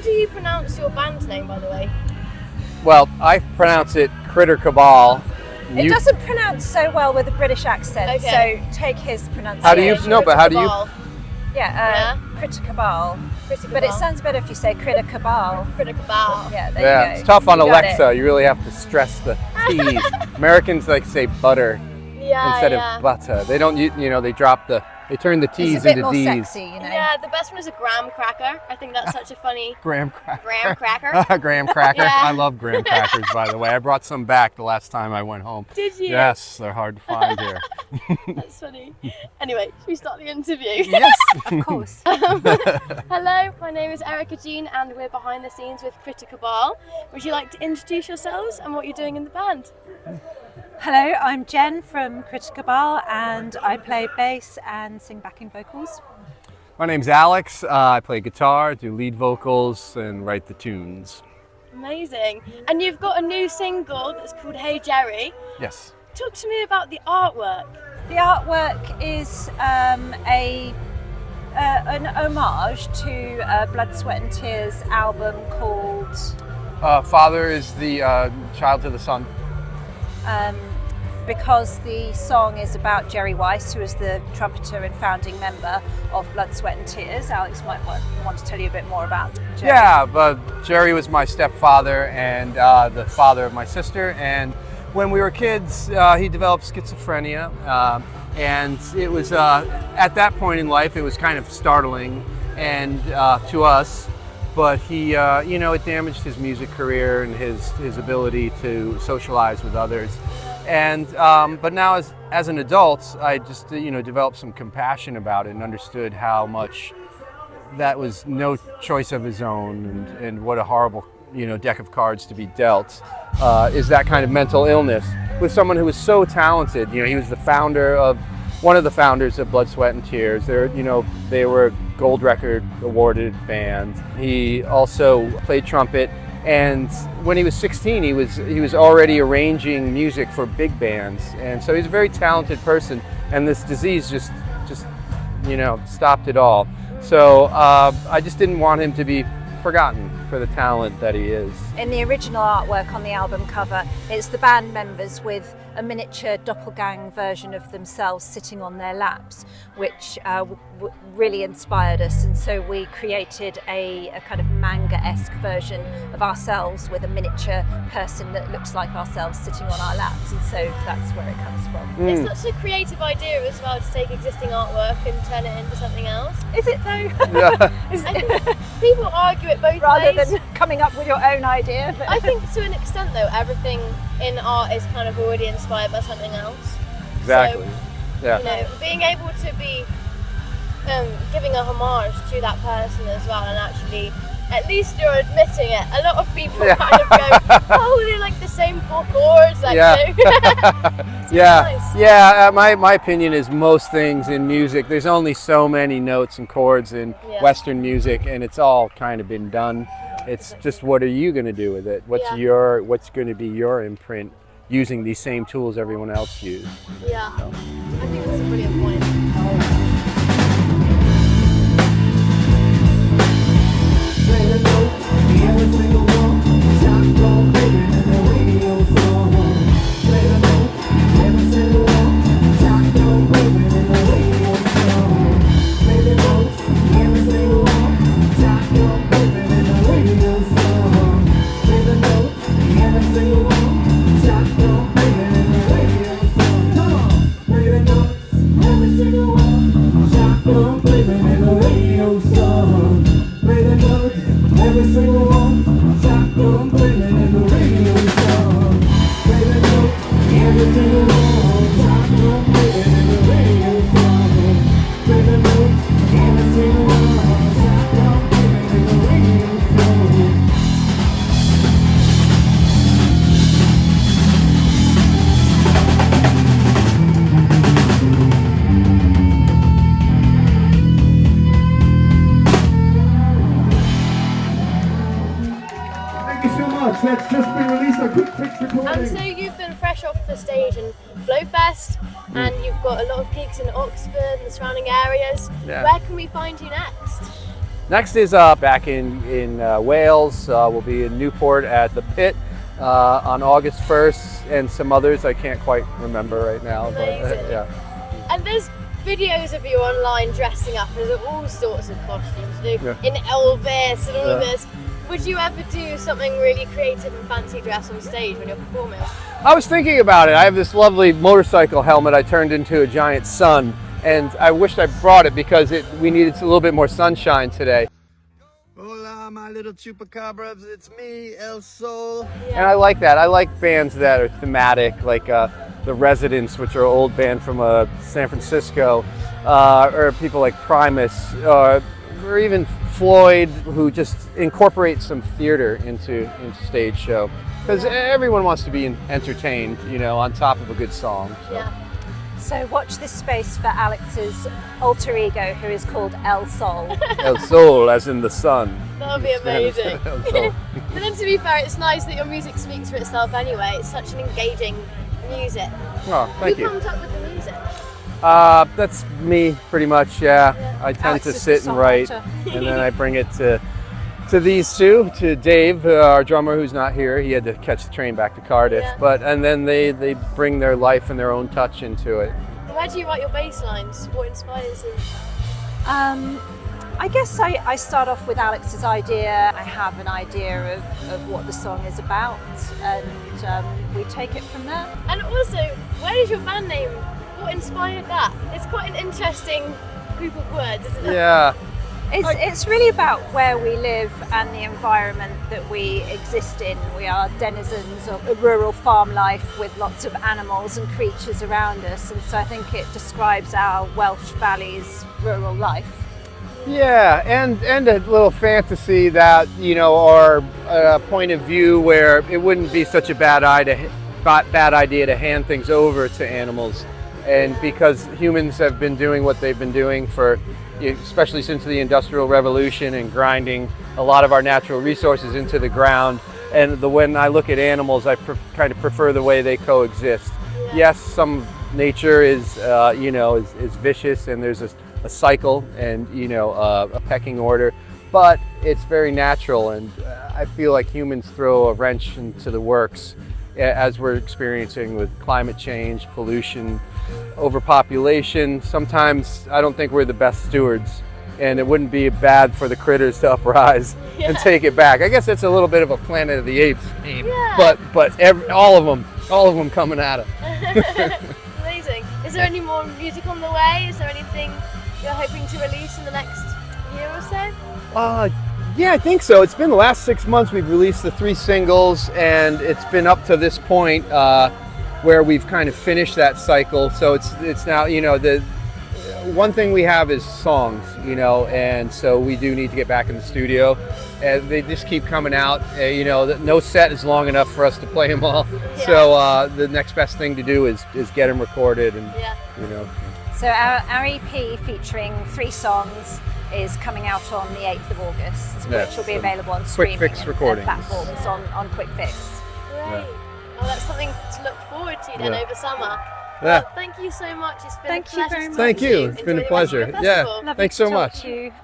do you pronounce your band's name, by the way? Well, I pronounce it Critter Cabal. It doesn't pronounce so well with a British accent, Okay. so take his pronunciation. How do you know? But how do you? Cabal. Yeah, Critter Cabal. Critter But it Cabal. sounds better if you say Critter Cabal. Critter Cabal. Yeah, there Yeah, you go. it's tough on You got Alexa. it. You really have to stress the T's. Americans like to say butter instead of butter. They don't, they drop they turn the T's It's a bit into more D's. sexy, Yeah, the best one is a graham cracker. I think that's such a funny Graham cracker. graham cracker. Graham cracker. Yeah. I love graham crackers, by the way. I brought some back the last time I went home. Did you? Yes, they're hard to find here. That's funny. Anyway, should we start the interview? Yes. Of course. Hello, my name is Erica Jean and we're behind the scenes with Critter Cabal. Would you like to introduce yourselves and what you're doing in the band? Hello, I'm Jen from Critter Cabal and I play bass and sing backing vocals. My name's Alex. I play guitar, do lead vocals, and write the tunes. Amazing. And you've got a new single that's called Hey Jerry. Yes. Talk to me about the artwork. The artwork is an homage to Blood, Sweat and Tears album called Father is the child to the son. because the song is about Jerry Weiss, who is the trumpeter and founding member of Blood, Sweat and Tears. Alex might want to tell you a bit more about Jerry. Yeah, but Jerry was my stepfather and the father of my sister, and when we were kids, he developed schizophrenia, and it was at that point in life, it was kind of startling and to us. But he, it damaged his music career and his ability to socialize with others. And but now, as an adult, I just developed some compassion about it and understood how much that was no choice of his own, and what a horrible deck of cards to be dealt. Is that kind of mental illness with someone who was so talented. He was one of the founders of Blood, Sweat and Tears. They were a gold record awarded band. He also played trumpet, and when he was 16, he was already arranging music for big bands, and so he's a very talented person. And this disease just stopped it all. So I just didn't want him to be forgotten for the talent that he is. In the original artwork on the album cover, it's the band members with a miniature doppelgang version of themselves sitting on their laps, which really inspired us, and so we created a kind of manga-esque version of ourselves with a miniature person that looks like ourselves sitting on our laps, and so that's where it comes from. It's such a creative idea as well to take existing artwork and turn it into something else. Is it though? Yeah. People argue it both Rather ways. than coming up with your own idea. But I think to an extent though, everything in art is kind of already inspired by something else. Exactly. So, Yeah. being able to be giving a homage to that person as well, and actually, at least you're admitting it. A lot of people kind of go, "Oh, they like the same four chords." Like, Yeah. Nice. Yeah. My opinion is most things in music, there's only so many notes and chords in Western music, and it's all kind of been done. It's just, what are you going to do with it? What's going to be your imprint using these same tools everyone else used? Yeah, I think that's a brilliant point. Let's just be released a quick fix recording. So you've been fresh off the stage in Flowfest, and you've got a lot of gigs in Oxford and the surrounding areas. Yeah. Where can we find you next? Next is back in Wales. We'll be in Newport at the Pit on August 1st, and some others I can't quite remember right now. Amazing. But yeah. And there's videos of you online dressing up as all sorts of costumes, Yeah. in Elvis and all of Yeah. this. Would you ever do something really creative and fancy dress on stage when you're performing? I was thinking about it. I have this lovely motorcycle helmet I turned into a giant sun, and I wished I brought it because we needed a little bit more sunshine today. Hola, my little chupacabras, it's me, El Sol. And I like that. I like bands that are thematic, like The Residents, which are an old band from San Francisco, or people like Primus, or even Floyd, who just incorporate some theater into stage show. Because everyone wants to be entertained, you know, on top of a good song. So. Yeah. So watch this space for Alex's alter ego, who is called El Sol. El Sol, as in the sun. That would be amazing. El Sol. But then to be fair, it's nice that your music speaks for itself anyway. It's such an engaging music. Oh, thank Who you. comes up with the music? That's me, pretty much, yeah. I tend Alex to is sit the and write, songwriter. and then I bring it to these two, to Dave, our drummer, who's not here. He had to catch the train back to Cardiff. Yeah. And then they bring their life and their own touch into it. Where do you write your bass lines? What inspires you? I guess I start off with Alex's idea. I have an idea of what the song is about, and we take it from there. And also, where is your band name? What inspired that? It's quite an interesting group of words, isn't it? Yeah. It's really about where we live and the environment that we exist in. We are denizens of a rural farm life with lots of animals and creatures around us, and so I think it describes our Welsh valleys rural life. Yeah, and a little fantasy that, you know, or a point of view where it wouldn't be such a bad idea to hand things over to animals. And because humans have been doing what they've been doing for, especially since the Industrial Revolution, and grinding a lot of our natural resources into the ground. And when I look at animals, I kind of prefer the way they coexist. Yeah. Yes, some nature is, is vicious, and there's a cycle and, a pecking order, but it's very natural. And I feel like humans throw a wrench into the works as we're experiencing with climate change, pollution, overpopulation. Sometimes I don't think we're the best stewards, and it wouldn't be bad for the critters to uprise and take it back. I guess it's a little bit of a Planet of the Apes theme, Yeah. but all of them coming at it. Amazing. Is there any more music on the way? Is there anything you're hoping to release in the next year or so? Yeah, I think so. It's been the last 6 months we've released the 3 singles, and it's been up to this point where we've kind of finished that cycle. So it's now, the one thing we have is songs, and so we do need to get back in the studio, and they just keep coming out. No set is long enough for us to play them all. Yeah. So the next best thing to do is get them recorded, and Yeah. So our EP featuring 3 songs is coming out on the 8th of August, Yes, which will be so available on Quick streaming Fix and recordings. platforms on Quick Fix. Great. Oh, that's something to look forward to then Yeah. over summer. Yeah. Well, thank you so much. It's been Thank a you pleasure very to much. talk Thank to you. It's been a Enjoy the rest of pleasure. your Yeah. festival. Lovely Thanks to so talk much. to you.